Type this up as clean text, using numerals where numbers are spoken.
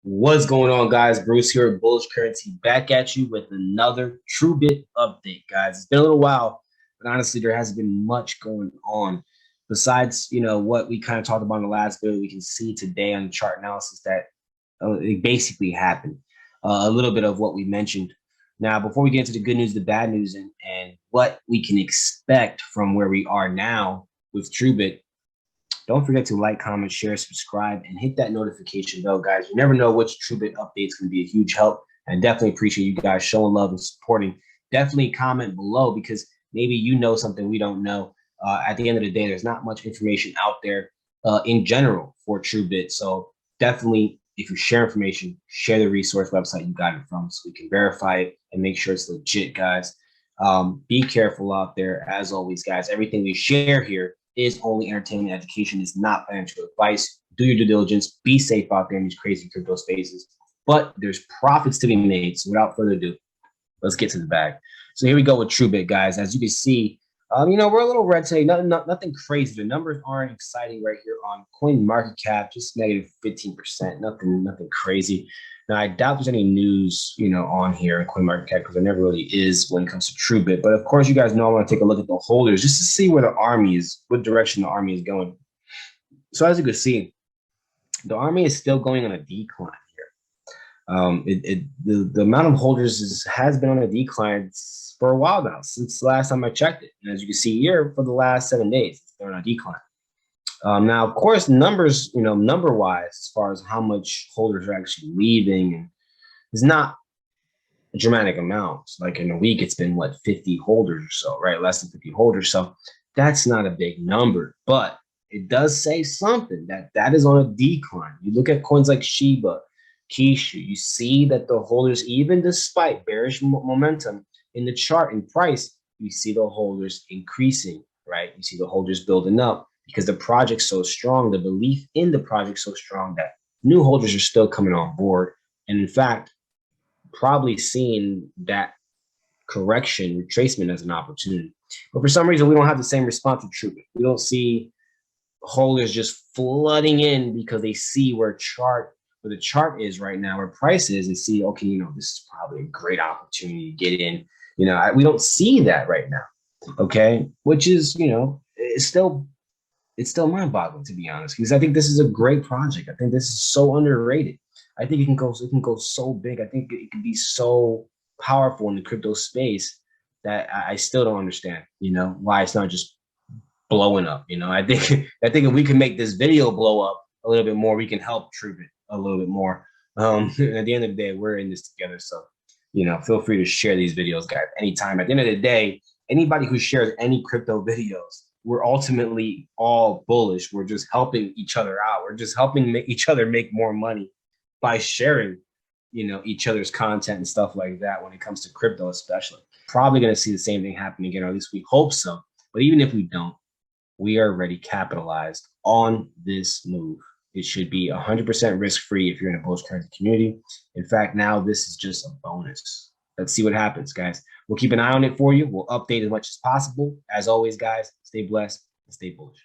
What's going on, guys? Bruce here at Bullish Currency, back at you with another Truebit update, guys. It's been a little while, but honestly, there hasn't been much going on besides, what we kind of talked about in the last video. We can see today on the chart analysis that it basically happened. A little bit of what we mentioned. Now, before we get into the good news, the bad news, and what we can expect from where we are now with Truebit, don't forget to like, comment, share, subscribe, and hit that notification bell, guys. You never know which Truebit updates can be a huge help. And definitely appreciate you guys showing love and supporting. Definitely comment below because maybe you know something we don't know. At the end of the day, there's not much information out there in general for Truebit. So definitely, if you share information, share the resource website you got it from so we can verify it and make sure it's legit, guys. Be careful out there. As always, guys, everything we share here is only entertainment. Education is not financial advice. Do your due diligence. Be safe out there in these crazy crypto spaces. But there's profits to be made. So without further ado, let's get to the bag. So here we go with Truebit, guys. As you can see, we're a little red today. Nothing crazy. The numbers aren't exciting right here on CoinMarketCap. Just negative 15%. Nothing crazy. Now, I doubt there's any news, on here in CoinMarketCap because there never really is when it comes to Truebit. But of course, you guys know I want to take a look at the holders just to see where the army is, what direction the army is going. So as you can see, the army is still going on a decline here. The amount of holders has been on a decline for a while now, since the last time I checked it. And as you can see here, for the last 7 days, they're on a decline. Now, of course, numbers, number-wise, as far as how much holders are actually leaving, is not a dramatic amount. Like in a week, it's been, 50 holders or so, right? Less than 50 holders. So that's not a big number, but it does say something that is on a decline. You look at coins like Shiba, Kishu, you see that the holders, even despite bearish momentum in the chart and price, you see the holders increasing, right? You see the holders building up, because the project's so strong, the belief in the project so strong that new holders are still coming on board. And in fact, probably seeing that correction, retracement as an opportunity. But for some reason, we don't have the same response to Truebit. We don't see holders just flooding in because they see where the chart is right now, where price is, and see, okay, this is probably a great opportunity to get in. We don't see that right now, okay? Which is, it's still mind-boggling, to be honest, because I think this is a great project. I think this is so underrated. I think it can go so big. I think it can be so powerful in the crypto space that I still don't understand, why it's not just blowing up. I think if we can make this video blow up a little bit more, we can help Truebit a little bit more. At the end of the day, we're in this together. So, feel free to share these videos, guys, anytime. At the end of the day, anybody who shares any crypto videos, we're ultimately all bullish. We're just helping each other out. We're just helping each other make more money by sharing, each other's content and stuff like that when it comes to crypto, especially. Probably going to see the same thing happen again, or at least we hope so. But even if we don't, we are already capitalized on this move. It should be 100% risk-free if you're in a bullish currency community. In fact, now this is just a bonus. Let's see what happens, guys. We'll keep an eye on it for you. We'll update as much as possible. As always, guys, stay blessed and stay bullish.